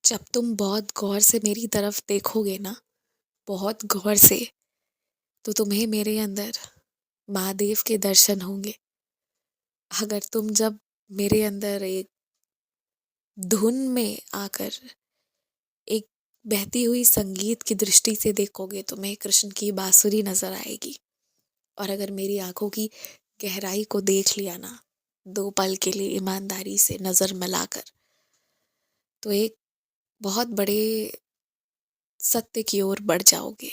जब तुम बहुत गौर से मेरी तरफ देखोगे ना, बहुत गौर से, तो तुम्हें मेरे अंदर महादेव के दर्शन होंगे। अगर तुम जब मेरे अंदर एक धुन में आकर एक बहती हुई संगीत की दृष्टि से देखोगे, तुम्हें कृष्ण की बांसुरी नजर आएगी। और अगर मेरी आंखों की गहराई को देख लिया ना, दो पल के लिए ईमानदारी से नजर मिलाकर, तो एक बहुत बड़े सत्य की ओर बढ़ जाओगे।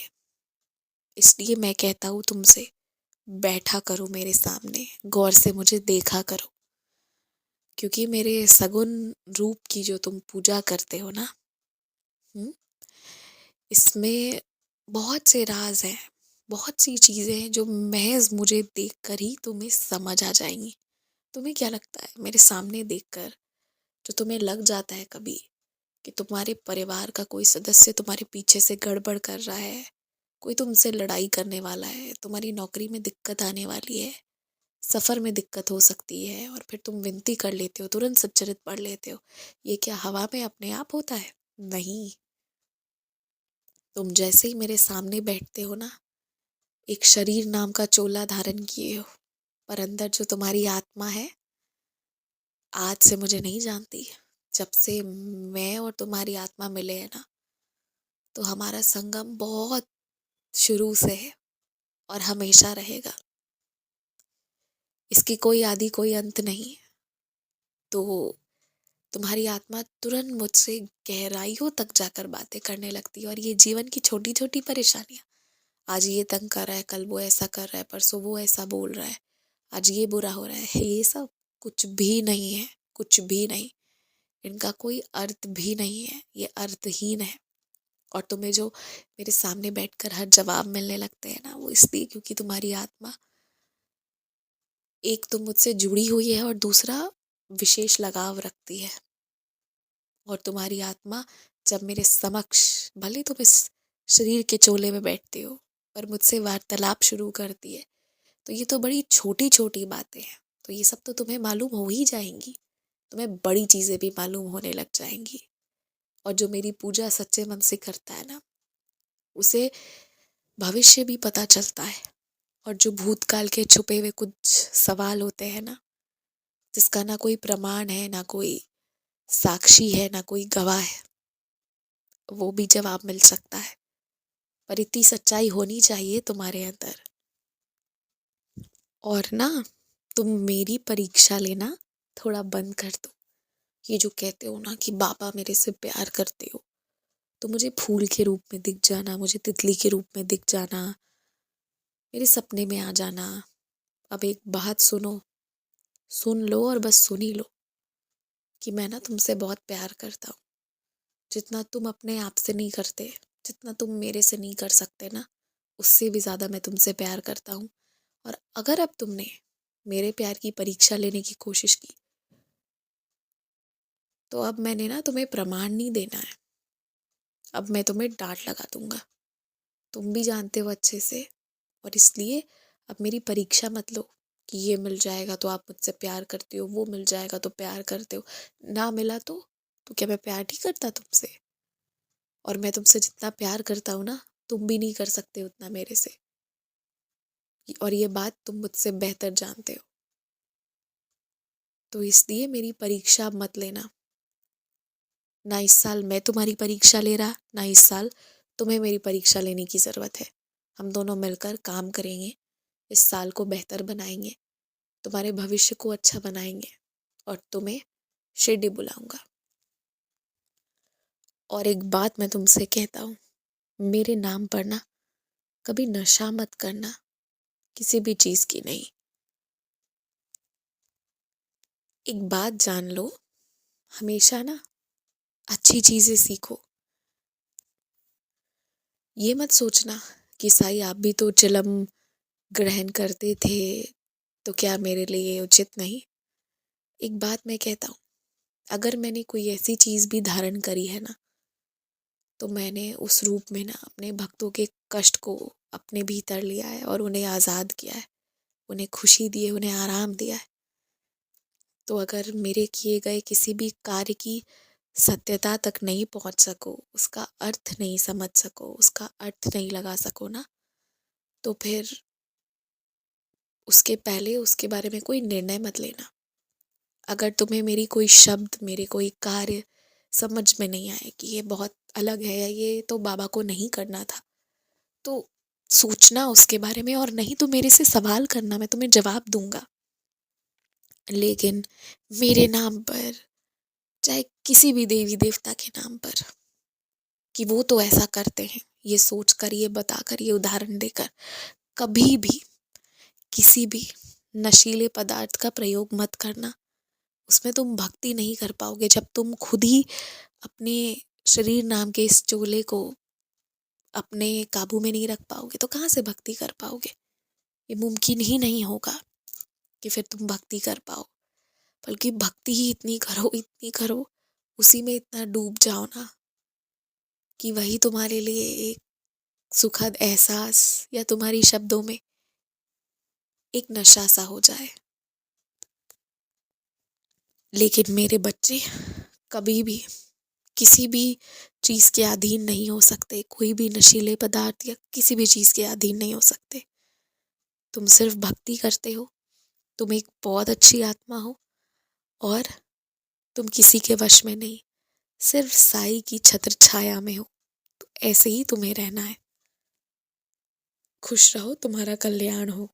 इसलिए मैं कहता हूँ तुमसे, बैठा करो मेरे सामने, गौर से मुझे देखा करो। क्योंकि मेरे सगुन रूप की जो तुम पूजा करते हो ना, हम्म, इसमें बहुत से राज हैं, बहुत सी चीजें हैं जो महज मुझे देखकर ही तुम्हें समझ आ जाएंगी। तुम्हें क्या लगता है मेरे सामने देखकर, जो तुम्हें लग जाता है कभी कि तुम्हारे परिवार का कोई सदस्य तुम्हारे पीछे से गड़बड़ कर रहा है, कोई तुमसे लड़ाई करने वाला है, तुम्हारी नौकरी में दिक्कत आने वाली है, सफर में दिक्कत हो सकती है, और फिर तुम विनती कर लेते हो, तुरंत सच्चरित पढ़ लेते हो। ये क्या हवा में अपने आप होता है? नहीं। तुम जैसे ही मेरे सामने बैठते हो ना, एक शरीर नाम का चोला धारण किए हो, पर अंदर जो तुम्हारी आत्मा है, आज से मुझे नहीं जानती। जब से मैं और तुम्हारी आत्मा मिले हैं ना, तो हमारा संगम बहुत शुरू से है और हमेशा रहेगा। इसकी कोई आदि कोई अंत नहीं। तो तुम्हारी आत्मा तुरंत मुझसे गहराइयों तक जाकर बातें करने लगती है, और ये जीवन की छोटी छोटी परेशानियां, आज ये तंग कर रहा है, कल वो ऐसा कर रहा है, परसों वो ऐसा बोल रहा है, आज ये बुरा हो रहा है, ये सब कुछ भी नहीं है। कुछ भी नहीं। इनका कोई अर्थ भी नहीं है, ये अर्थहीन है। और तुम्हें जो मेरे सामने बैठकर हर जवाब मिलने लगते हैं ना, वो इसलिए क्योंकि तुम्हारी आत्मा एक तो मुझसे जुड़ी हुई है, और दूसरा विशेष लगाव रखती है। और तुम्हारी आत्मा जब मेरे समक्ष, भले तुम इस शरीर के चोले में बैठते हो, पर मुझसे वार्तालाप शुरू करती है, तो ये तो बड़ी छोटी छोटी बातें हैं। तो ये सब तो तुम्हें मालूम हो ही जाएंगी, तुम्हें बड़ी चीजें भी मालूम होने लग जाएंगी। और जो मेरी पूजा सच्चे मन से करता है ना, उसे भविष्य भी पता चलता है। और जो भूतकाल के छुपे हुए कुछ सवाल होते हैं ना, जिसका ना कोई प्रमाण है, ना कोई साक्षी है, ना कोई गवाह है, वो भी जवाब मिल सकता है। पर इतनी सच्चाई होनी चाहिए तुम्हारे अंदर। और ना, तुम मेरी परीक्षा लेना थोड़ा बंद कर दो। ये जो कहते हो ना कि बाबा मेरे से प्यार करते हो, तो मुझे फूल के रूप में दिख जाना, मुझे तितली के रूप में दिख जाना, मेरे सपने में आ जाना। अब एक बात सुनो, सुन लो और बस सुन ही लो, कि मैं ना तुमसे बहुत प्यार करता हूँ। जितना तुम अपने आप से नहीं करते, जितना तुम मेरे से नहीं कर सकते ना, उससे भी ज्यादा मैं तुमसे प्यार करता हूँ। और अगर अब तुमने मेरे प्यार की परीक्षा लेने की कोशिश की, तो अब मैंने ना तुम्हें प्रमाण नहीं देना है, अब मैं तुम्हें डांट लगा दूंगा। तुम भी जानते हो अच्छे से। और इसलिए अब मेरी परीक्षा मत लो कि ये मिल जाएगा तो आप मुझसे प्यार करते हो, वो मिल जाएगा तो प्यार करते हो। ना मिला तो क्या मैं प्यार नहीं करता तुमसे? और मैं तुमसे जितना प्यार करता हूँ ना, तुम भी नहीं कर सकते उतना मेरे से। और ये बात तुम मुझसे बेहतर जानते हो। तो इसलिए मेरी परीक्षा अब मत लेना। ना इस साल मैं तुम्हारी परीक्षा ले रहा, ना इस साल तुम्हें मेरी परीक्षा लेने की जरूरत है। हम दोनों मिलकर काम करेंगे, इस साल को बेहतर बनाएंगे, तुम्हारे भविष्य को अच्छा बनाएंगे, और तुम्हें शिरडी बुलाऊंगा। और एक बात मैं तुमसे कहता हूँ, मेरे नाम पर ना कभी नशा मत करना, किसी भी चीज की नहीं। एक बात जान लो, हमेशा ना अच्छी चीजें सीखो। ये मत सोचना कि साई आप भी तो चिलम ग्रहण करते थे, तो क्या मेरे लिए उचित नहीं? एक बात मैं कहता हूँ, अगर मैंने कोई ऐसी चीज भी धारण करी है ना, तो मैंने उस रूप में ना अपने भक्तों के कष्ट को अपने भीतर लिया है, और उन्हें आजाद किया है, उन्हें खुशी दी है, उन्हें आराम दिया है। तो अगर मेरे किए गए किसी भी कार्य की सत्यता तक नहीं पहुंच सको, उसका अर्थ नहीं समझ सको, उसका अर्थ नहीं लगा सको ना, तो फिर उसके पहले उसके बारे में कोई निर्णय मत लेना। अगर तुम्हें मेरी कोई शब्द, मेरे कोई कार्य समझ में नहीं आए कि ये बहुत अलग है या ये तो बाबा को नहीं करना था, तो सोचना उसके बारे में, और नहीं तो मेरे से सवाल करना, मैं तुम्हें जवाब दूंगा। लेकिन मेरे नाम पर, चाहे किसी भी देवी देवता के नाम पर, कि वो तो ऐसा करते हैं, ये सोचकर, ये बताकर, ये उदाहरण देकर कभी भी किसी भी नशीले पदार्थ का प्रयोग मत करना। उसमें तुम भक्ति नहीं कर पाओगे। जब तुम खुद ही अपने शरीर नाम के इस चोले को अपने काबू में नहीं रख पाओगे तो कहाँ से भक्ति कर पाओगे? ये मुमकिन ही नहीं होगा कि फिर तुम भक्ति कर पाओ। बल्कि भक्ति ही इतनी करो, उसी में इतना डूब जाओ ना कि वही तुम्हारे लिए एक सुखद एहसास, या तुम्हारी शब्दों में एक नशा सा हो जाए। लेकिन मेरे बच्चे कभी भी किसी भी चीज़ के अधीन नहीं हो सकते, कोई भी नशीले पदार्थ या किसी भी चीज़ के अधीन नहीं हो सकते। तुम सिर्फ भक्ति करते हो, तुम एक बहुत अच्छी आत्मा हो, और तुम किसी के वश में नहीं, सिर्फ साई की छत्र छाया में हो। तो ऐसे ही तुम्हें रहना है। खुश रहो, तुम्हारा कल्याण हो।